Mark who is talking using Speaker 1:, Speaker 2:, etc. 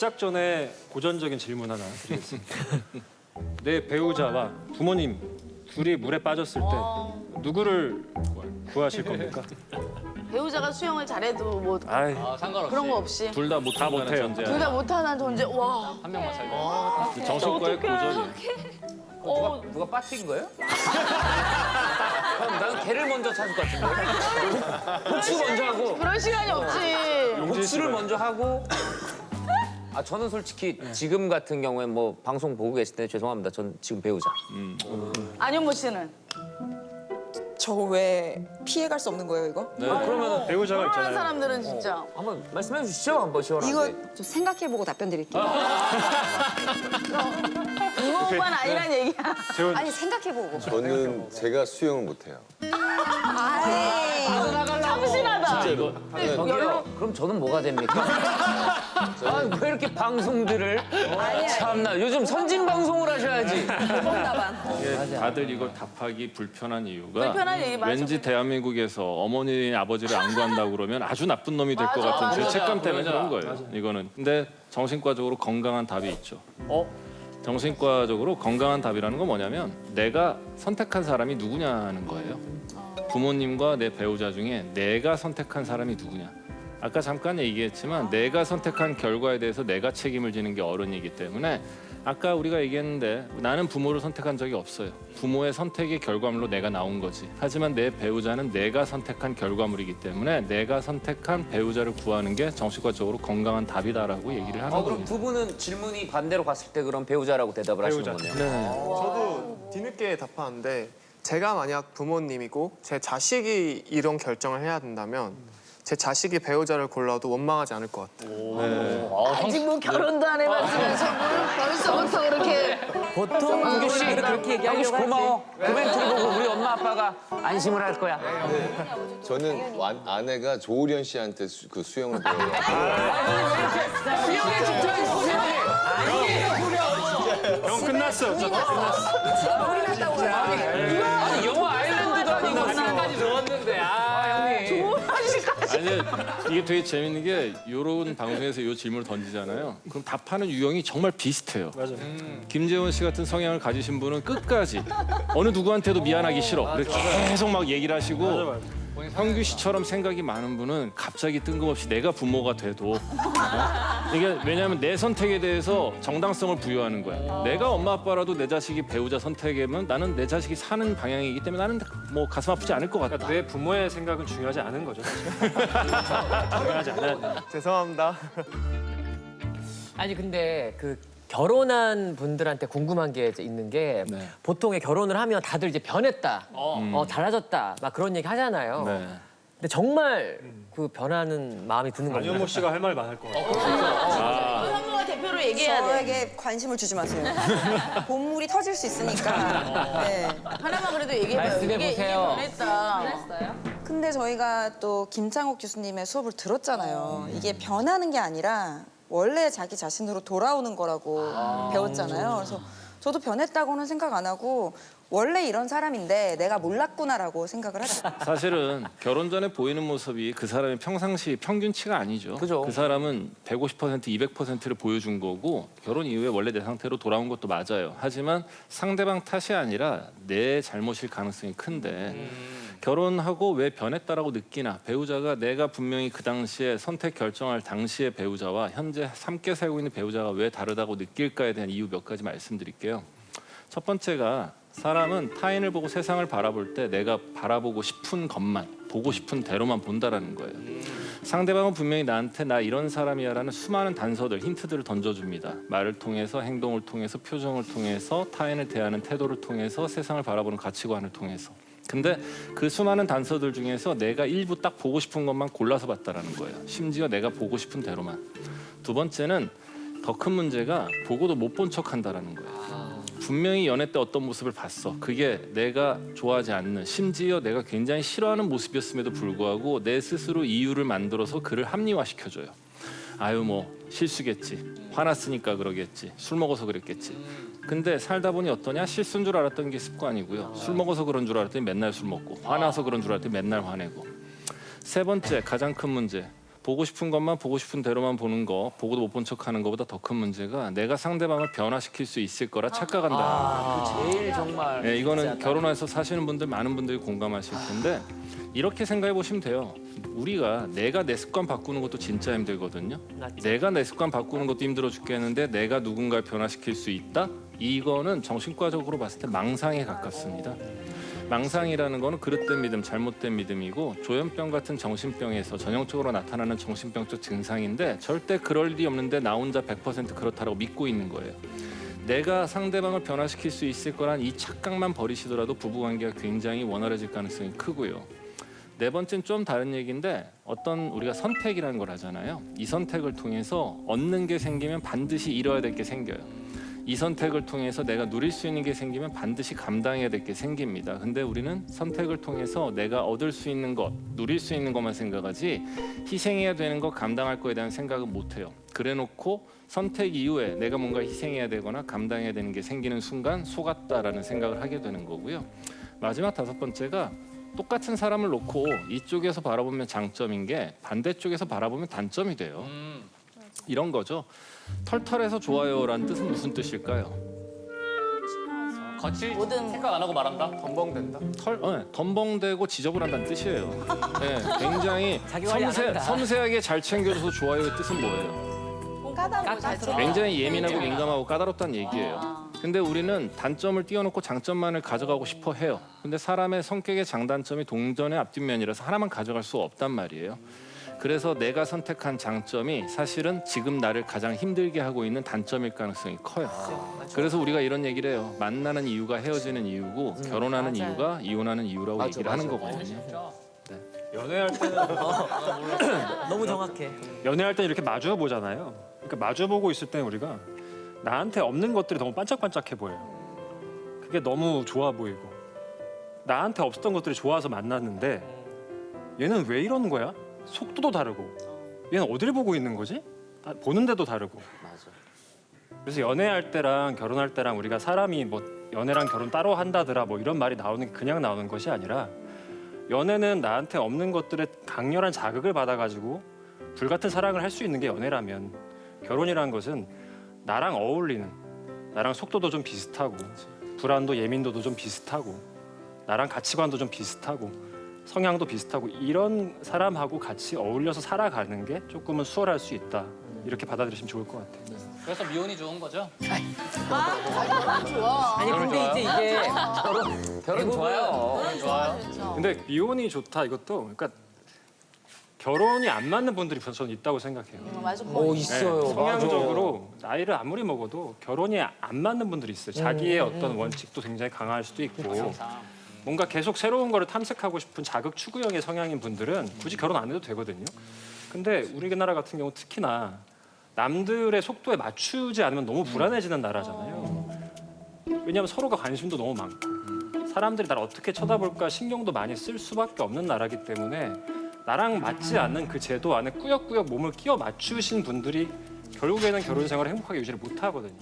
Speaker 1: 시작 전에 고전적인 질문 하나 드리겠습니다. 내 배우자와 부모님 둘이 물에 빠졌을 때 누구를 구하실 겁니까?
Speaker 2: 배우자가 수영을 잘해도 뭐
Speaker 1: 아이,
Speaker 3: 상관없이.
Speaker 2: 그런 거 없이
Speaker 4: 둘 다
Speaker 1: 다 못해요.
Speaker 2: 둘 다 못하는 존재. 와.
Speaker 3: 한 명만 살고.
Speaker 4: 정신과의 고전이에요.
Speaker 3: 누가 빠뜨린 거예요? 그럼 나는 걔를 먼저 찾을 것 같은데. 복수 먼저 하고,
Speaker 2: 그럴 시간이 없지.
Speaker 3: 복수를 먼저 하고. 아 저는 솔직히 지금 같은 경우에 뭐 방송 보고 계실 때 죄송합니다. 전 지금 배우자.
Speaker 2: 안현모 씨는
Speaker 5: 저 왜 피해갈 수 없는 거예요, 이거?
Speaker 3: 그러면
Speaker 1: 배우자가
Speaker 2: 결혼한
Speaker 1: 있잖아요.
Speaker 2: 사람들은 진짜
Speaker 3: 한번 말씀해 주시죠. 한번 시원하게.
Speaker 5: 이거 좀 생각해보고 답변 드릴게요.
Speaker 2: 이모 오빠는 아니란 얘기야.
Speaker 5: 아니, 생각해보고.
Speaker 6: 저는 제가 수영을 못해요.
Speaker 2: 참신하다.
Speaker 3: 저기요. 그럼 저는 뭐가 됩니까? 아, 왜 이렇게 방송들을 참나 요즘 선진 방송을 하셔야지.
Speaker 4: 이게 다들 이걸 답하기 불편한 이유가
Speaker 2: 불편한 얘기 맞아.
Speaker 4: 왠지 대한민국에서 어머니 아버지를 안 구한다고 그러면 아주 나쁜 놈이 될 것
Speaker 2: 맞아,
Speaker 4: 같은
Speaker 2: 맞아.
Speaker 4: 죄책감 때문에 그런 거예요. 이거는. 근데 정신과적으로 건강한 답이 있죠. 정신과적으로 건강한 답이라는 건 뭐냐면 내가 선택한 사람이 누구냐는 거예요. 부모님과 내 배우자 중에 내가 선택한 사람이 누구냐. 아까 잠깐 얘기했지만 내가 선택한 결과에 대해서 내가 책임을 지는 게 어른이기 때문에 아까 우리가 얘기했는데 나는 부모를 선택한 적이 없어요. 부모의 선택의 결과물로 내가 나온 거지. 하지만 내 배우자는 내가 선택한 결과물이기 때문에 내가 선택한 배우자를 구하는 게 정신과적으로 건강한 답이다라고 얘기를 하는
Speaker 3: 그럼
Speaker 4: 거예요.
Speaker 3: 두 분은 질문이 반대로 갔을 때 그럼 배우자라고 대답을 하시는
Speaker 1: 배우자.
Speaker 3: 거네요.
Speaker 7: 저도 뒤늦게 답하는데 제가 만약 부모님이고 제 자식이 이런 결정을 해야 된다면 제 자식이 배우자를 골라도 원망하지 않을 것 같아요.
Speaker 2: 아직 뭐 결혼도 안 해봤으면서 뭘 벌써부터 그렇게
Speaker 3: 보통 은규 씨 그렇게 얘기하고 싶 고마워. 그 멘트를 보고 우리 엄마 아빠가 안심을 할 거야.
Speaker 6: 저는 아내가 조우련 씨한테 그 수영을 배워요.
Speaker 3: 수영에 집중해
Speaker 1: 형 끝났어. 저
Speaker 3: 아니 영화 아일랜드도 아니고 하나까지 좋았는데 형님.
Speaker 4: 아니 이게 되게 재밌는 게 이런 방송에서 이 질문을 던지잖아요. 그럼 답하는 유형이 정말 비슷해요.
Speaker 1: 맞아.
Speaker 4: 김재원 씨 같은 성향을 가지신 분은 끝까지 어느 누구한테도 미안하기 싫어. 이렇게 계속 막 얘기를 하시고
Speaker 1: 맞아.
Speaker 4: 현규 씨처럼 생각이 많은 분은 갑자기 뜬금없이 내가 부모가 돼도 이게 왜냐하면 내 선택에 대해서 정당성을 부여하는 거야. 내가 엄마 아빠라도 내 자식이 배우자 선택이면 나는 내 자식이 사는 방향이기 때문에 나는 뭐 가슴 아프지 않을 것 같다.
Speaker 1: 그러니까 내 부모의 생각은 중요하지 않은 거죠. 사실. 중요하지 않아야 돼.
Speaker 7: 죄송합니다.
Speaker 8: 아니 근데 그 결혼한 분들한테 궁금한 게 이제 있는 게
Speaker 4: 네.
Speaker 8: 보통의 결혼을 하면 다들 이제 변했다, 달라졌다 막 그런 얘기 하잖아요.
Speaker 4: 네.
Speaker 8: 근데 정말 그 변하는 마음이 드는 거예요.
Speaker 1: 안현모 씨가 할 말 많을 것 같아요.
Speaker 2: 현모가 대표로 얘기해야 돼.
Speaker 5: 저에게 관심을 주지 마세요. 본물이 터질 수 있으니까. 네.
Speaker 2: 하나만 그래도 얘기해봐요.
Speaker 8: 말씀해
Speaker 2: 이게
Speaker 8: 보세요.
Speaker 2: 변했다.
Speaker 5: 근데 저희가 또 김창욱 교수님의 수업을 들었잖아요. 이게 변하는 게 아니라 원래 자기 자신으로 돌아오는 거라고 배웠잖아요. 그래서 저도 변했다고는 생각 안 하고 원래 이런 사람인데 내가 몰랐구나라고 생각을 하죠.
Speaker 4: 사실은 결혼 전에 보이는 모습이 그 사람의 평상시 평균치가 아니죠.
Speaker 3: 그죠.
Speaker 4: 그 사람은 150%, 200%를 보여준 거고 결혼 이후에 원래 내 상태로 돌아온 것도 맞아요. 하지만 상대방 탓이 아니라 내 잘못일 가능성이 큰데 결혼하고 왜 변했다라고 느끼나 배우자가 내가 분명히 그 당시에 선택 결정할 당시의 배우자와 현재 함께 살고 있는 배우자가 왜 다르다고 느낄까에 대한 이유 몇 가지 말씀드릴게요. 첫 번째가 사람은 타인을 보고 세상을 바라볼 때 내가 바라보고 싶은 것만 보고 싶은 대로만 본다라는 거예요. 상대방은 분명히 나한테 나 이런 사람이야라는 수많은 단서들, 힌트들을 던져줍니다. 말을 통해서, 행동을 통해서, 표정을 통해서, 타인을 대하는 태도를 통해서, 세상을 바라보는 가치관을 통해서. 근데 그 수많은 단서들 중에서 내가 일부 딱 보고 싶은 것만 골라서 봤다라는 거예요. 심지어 내가 보고 싶은 대로만. 두 번째는 더 큰 문제가 보고도 못 본 척한다라는 거예요. 분명히 연애 때 어떤 모습을 봤어. 그게 내가 좋아하지 않는, 심지어 내가 굉장히 싫어하는 모습이었음에도 불구하고 내 스스로 이유를 만들어서 그를 합리화시켜줘요. 아유 뭐 실수겠지. 화났으니까 그러겠지. 술 먹어서 그랬겠지. 근데 살다 보니 어떠냐? 실수인 줄 알았던 게 습관이고요. 술 먹어서 그런 줄 알았더니 맨날 술 먹고 화나서 그런 줄 알았더니 맨날 화내고. 세 번째 가장 큰 문제. 보고 싶은 것만 보고 싶은 대로만 보는 거, 보고도 못 본 척하는 것보다 더 큰 문제가 내가 상대방을 변화시킬 수 있을 거라 착각한다.
Speaker 3: 제일 정말.
Speaker 4: 네, 이거는 결혼해서 사시는 분들 많은 분들이 공감하실 텐데 이렇게 생각해 보시면 돼요. 우리가 내가 내 습관 바꾸는 것도 진짜 힘들거든요. 내가 내 습관 바꾸는 것도 힘들어 죽겠는데 내가 누군가를 변화시킬 수 있다? 이거는 정신과적으로 봤을 때 망상에 가깝습니다. 망상이라는 거는 그릇된 믿음, 잘못된 믿음이고 조현병 같은 정신병에서 전형적으로 나타나는 정신병적 증상인데 절대 그럴 일이 없는데 나 혼자 100% 그렇다라고 믿고 있는 거예요. 내가 상대방을 변화시킬 수 있을 거란 이 착각만 버리시더라도 부부관계가 굉장히 원활해질 가능성이 크고요. 네 번째는 좀 다른 얘기인데 어떤 우리가 선택이라는 걸 하잖아요. 이 선택을 통해서 얻는 게 생기면 반드시 잃어야 될 게 생겨요. 이 선택을 통해서 내가 누릴 수 있는 게 생기면 반드시 감당해야 될 게 생깁니다. 근데 우리는 선택을 통해서 내가 얻을 수 있는 것, 누릴 수 있는 것만 생각하지 희생해야 되는 것, 감당할 거에 대한 생각은 못 해요. 그래놓고 선택 이후에 내가 뭔가 희생해야 되거나 감당해야 되는 게 생기는 순간 속았다라는 생각을 하게 되는 거고요. 마지막 다섯 번째가 똑같은 사람을 놓고 이쪽에서 바라보면 장점인 게 반대쪽에서 바라보면 단점이 돼요. 이런 거죠. 털털해서 좋아요라는 뜻은 무슨 뜻일까요?
Speaker 9: 같이 생각 안 하고 말한다.
Speaker 7: 덤벙된다.
Speaker 4: 덤벙대고 지저분한다는 뜻이에요. 네, 굉장히
Speaker 8: 자기 관리 안 한다.
Speaker 4: 섬세하게 잘 챙겨줘서 좋아요의 뜻은 뭐예요?
Speaker 5: 까다롭다.
Speaker 4: 굉장히 예민하고 민감하고 까다롭다는 얘기예요. 근데 우리는 단점을 띄워놓고 장점만을 가져가고 싶어 해요. 근데 사람의 성격의 장단점이 동전의 앞뒷면이라서 하나만 가져갈 수 없단 말이에요. 그래서 내가 선택한 장점이 사실은 지금 나를 가장 힘들게 하고 있는 단점일 가능성이 커요. 그래서 우리가 이런 얘기를 해요. 만나는 이유가 헤어지는 이유고 결혼하는
Speaker 8: 맞아요.
Speaker 4: 이유가 이혼하는 이유라고 얘기를 하는 거거든요.
Speaker 1: 연애할 때는
Speaker 8: 너무 정확해.
Speaker 1: 연애할 때 이렇게 마주 보잖아요. 그러니까 마주 보고 있을 때 우리가 나한테 없는 것들이 너무 반짝반짝해 보여요. 그게 너무 좋아 보이고 나한테 없었던 것들이 좋아서 만났는데 얘는 왜 이러는 거야? 속도도 다르고 얘는 어디를 보고 있는 거지? 보는데도 다르고. 그래서 연애할 때랑 결혼할 때랑 우리가 사람이 뭐 연애랑 결혼 따로 한다더라 뭐 이런 말이 나오는 게 그냥 나오는 것이 아니라 연애는 나한테 없는 것들에 강렬한 자극을 받아가지고 불같은 사랑을 할 수 있는 게 연애라면 결혼이라는 것은 나랑 어울리는, 나랑 속도도 좀 비슷하고 불안도 예민도도 좀 비슷하고 나랑 가치관도 좀 비슷하고 성향도 비슷하고 이런 사람하고 같이 어울려서 살아가는 게 조금은 수월할 수 있다. 이렇게 받아들이시면 좋을 것 같아요.
Speaker 9: 그래서 미혼이 좋은 거죠?
Speaker 8: 아니 근데 이제 이게
Speaker 3: 결혼 좋아요.
Speaker 9: 좋아요.
Speaker 1: 근데 미혼이 좋다 이것도 그러니까 결혼이 안 맞는 분들이 저는 있다고 생각해요.
Speaker 2: 맞아.
Speaker 3: 오 있어요.
Speaker 1: 네, 성향적으로 나이를 아무리 먹어도 결혼이 안 맞는 분들이 있어요. 자기의 어떤 원칙도 굉장히 강할 수도 있고 뭔가 계속 새로운 거를 탐색하고 싶은 자극 추구형의 성향인 분들은 굳이 결혼 안 해도 되거든요. 근데 우리나라 같은 경우 특히나 남들의 속도에 맞추지 않으면 너무 불안해지는 나라잖아요. 왜냐하면 서로가 관심도 너무 많고 사람들이 나를 어떻게 쳐다볼까 신경도 많이 쓸 수밖에 없는 나라기 때문에 나랑 맞지 않는 그 제도 안에 꾸역꾸역 몸을 끼워 맞추신 분들이 결국에는 결혼 생활을 행복하게 유지를 못 하거든요.